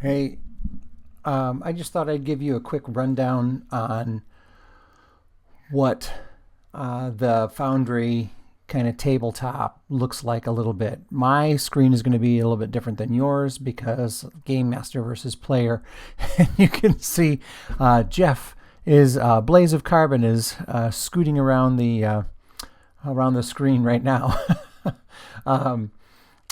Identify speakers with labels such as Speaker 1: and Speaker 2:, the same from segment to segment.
Speaker 1: Hey, I just thought I'd give you a quick rundown on what the Foundry kind of tabletop looks like a little bit. My screen is going to be a little bit different than yours because Game Master versus Player. And you can see Jeff is Blaze of Carbon is scooting around the screen right now. um,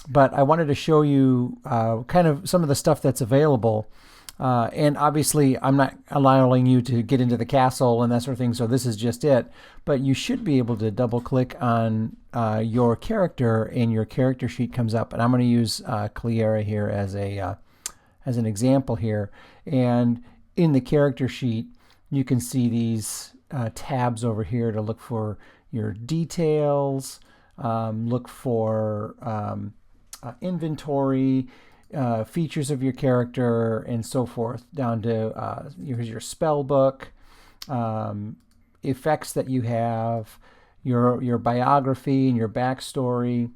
Speaker 1: but I wanted to show you kind of some of the stuff that's available. And obviously, I'm not allowing you to get into the castle and that sort of thing, so this is just it. But you should be able to double click on your character, and your character sheet comes up. And I'm going to use Cleara here as an example here. And in the character sheet, you can see these tabs over here to look for your details, look for inventory, features of your character, and so forth, down to here's your spell book, effects that you have, your biography and your backstory,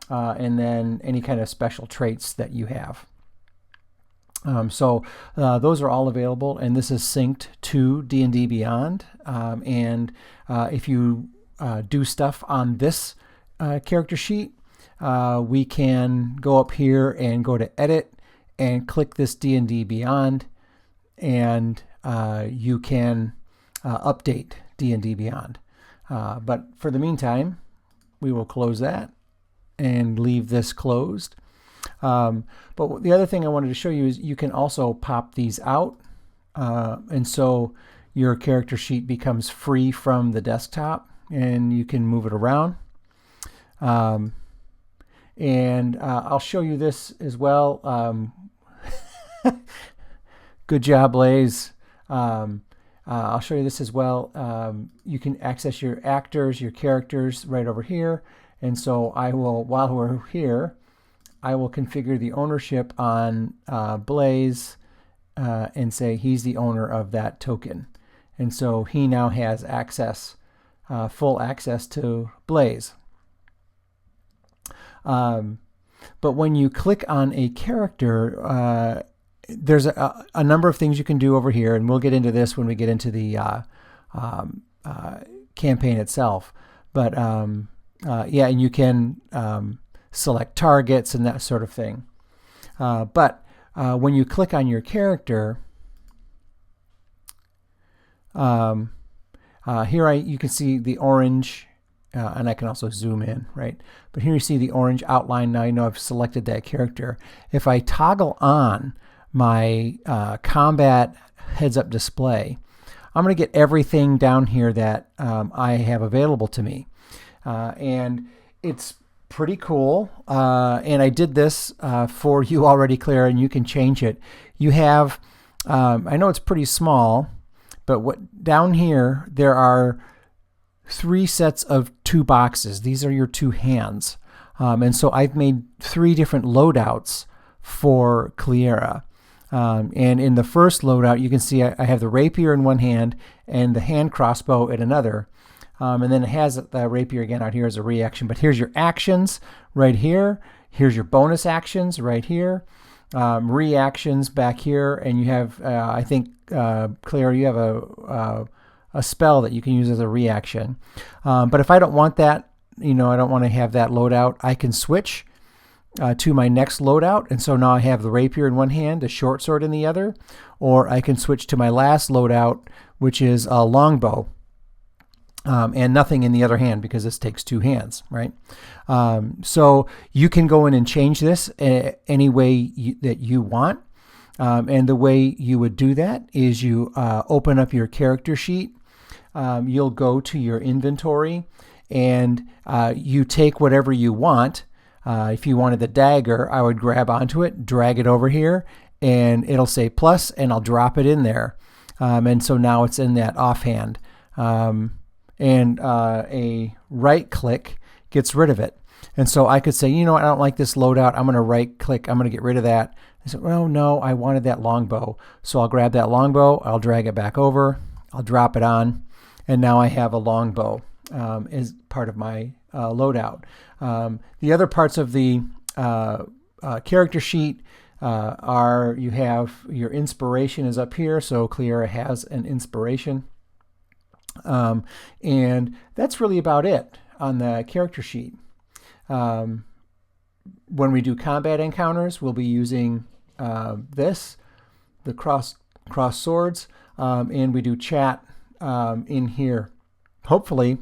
Speaker 1: and then any kind of special traits that you have. So those are all available, and this is synced to D&D Beyond. And if you do stuff on this character sheet, we can go up here and go to Edit and click this D&D Beyond, and you can update D&D Beyond. But for the meantime, we will close that and leave this closed. But the other thing I wanted to show you is you can also pop these out, and so your character sheet becomes free from the desktop, and you can move it around. And I'll show you this as well. Good job, Blaze. I'll show you this as well. You can access your actors, your characters right over here. And so I will, while we're here, I will configure the ownership on Blaze and say he's the owner of that token. And so he now has access, full access to Blaze. But when you click on a character, there's a number of things you can do over here, and we'll get into this when we get into the campaign itself. But yeah, and you can select targets and that sort of thing. But when you click on your character, here you can see the orange. And I can also zoom in, right? But here you see the orange outline. Now you know I've selected that character. If I toggle on my combat heads-up display, I'm going to get everything down here that I have available to me. And it's pretty cool. And I did this for you already, Claire, and you can change it. You have, I know it's pretty small, but what down here, there are 3 sets of 2 boxes. These are your 2 hands. And so I've made 3 different loadouts for Cleara. And in the first loadout, you can see I have the rapier in one hand and the hand crossbow in another. And then it has the rapier again out here as a reaction. But here's your actions right here. Here's your bonus actions right here. Reactions back here. And you have, I think, Cleara, you have a spell that you can use as a reaction. But if I don't want that, I don't want to have that loadout, I can switch to my next loadout. And so now I have the rapier in one hand, a short sword in the other, or I can switch to my last loadout, which is a longbow, and nothing in the other hand because this takes 2 hands, right? So you can go in and change this any way that you want. And the way you would do that is you open up your character sheet. You'll go to your inventory, and you take whatever you want. If you wanted the dagger, I would grab onto it, drag it over here, and it'll say plus, and I'll drop it in there. And so now it's in that offhand. And a right click gets rid of it. And so I could say, I don't like this loadout. I'm going to right click. I'm going to get rid of that. I said, well, no, I wanted that longbow. So I'll grab that longbow. I'll drag it back over. I'll drop it on. And now I have a longbow as part of my loadout. The other parts of the character sheet, you have your inspiration is up here, so Cleara has an inspiration. And that's really about it on the character sheet. When we do combat encounters, we'll be using the cross swords, and we do chat in here. Hopefully,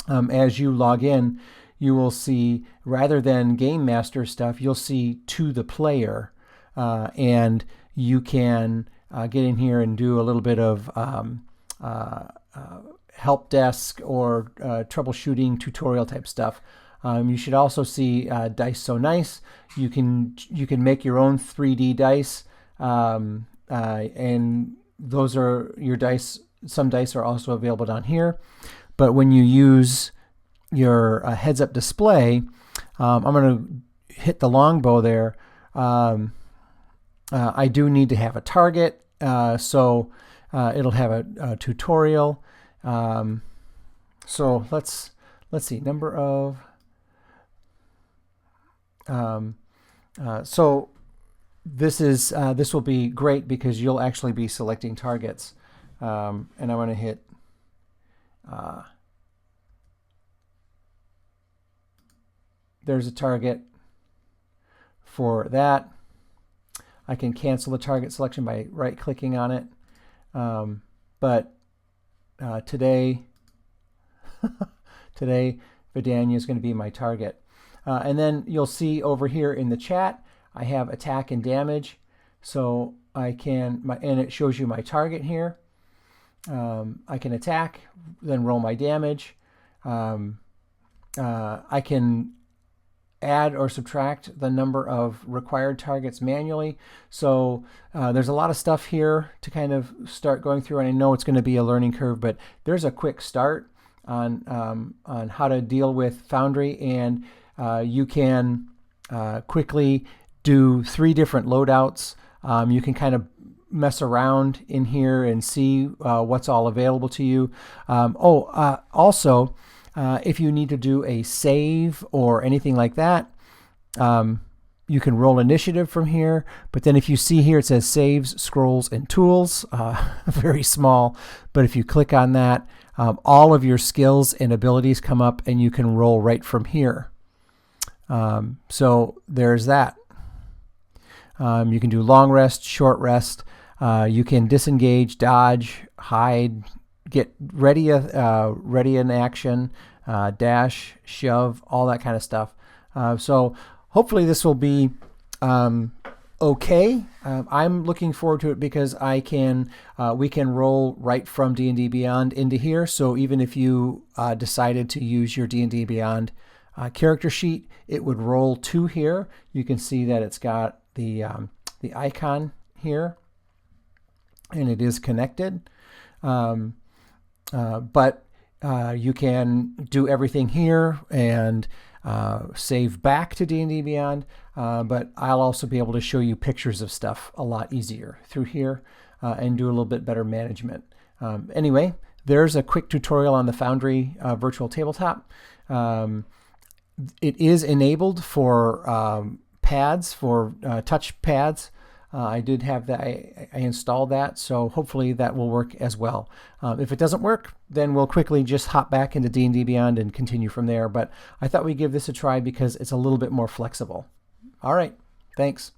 Speaker 1: as you log in, you will see, rather than Game Master stuff, you'll see to the player, and you can get in here and do a little bit of help desk or troubleshooting tutorial type stuff. You should also see Dice So Nice. You can make your own 3D dice, and those are your dice. Some dice are also available down here. But when you use your heads-up display, I'm going to hit the longbow there. I do need to have a target, so it'll have a tutorial. So let's see, number of. So this will be great because you'll actually be selecting targets, and I want to hit. There's a target for that. I can cancel the target selection by right-clicking on it. But today Vidania is going to be my target. And then you'll see over here in the chat, I have attack and damage. So I can, and it shows you my target here. I can attack, then roll my damage. I can add or subtract the number of required targets manually. So there's a lot of stuff here to kind of start going through, and I know it's going to be a learning curve, but there's a quick start on how to deal with Foundry, and you can quickly do 3 different loadouts. You can kind of mess around in here and see what's all available to you. Also, if you need to do a save or anything like that, you can roll initiative from here. But then if you see here, it says Saves, Scrolls, and Tools. Very small. But if you click on that, all of your skills and abilities come up, and you can roll right from here. So there's that. You can do long rest, short rest. You can disengage, dodge, hide, get ready in action, dash, shove, all that kind of stuff. So hopefully this will be okay. I'm looking forward to it because we can roll right from D&D Beyond into here. So even if you decided to use your D&D Beyond character sheet, it would roll to here. You can see that it's got the icon here, and it is connected. But you can do everything here and save back to D&D Beyond, but I'll also be able to show you pictures of stuff a lot easier through here and do a little bit better management. Anyway, there's a quick tutorial on the Foundry virtual tabletop. It is enabled for pads, for touch pads. I did have that. I installed that, so hopefully that will work as well. If it doesn't work, then we'll quickly just hop back into D&D Beyond and continue from there. But I thought we'd give this a try because it's a little bit more flexible. All right, thanks.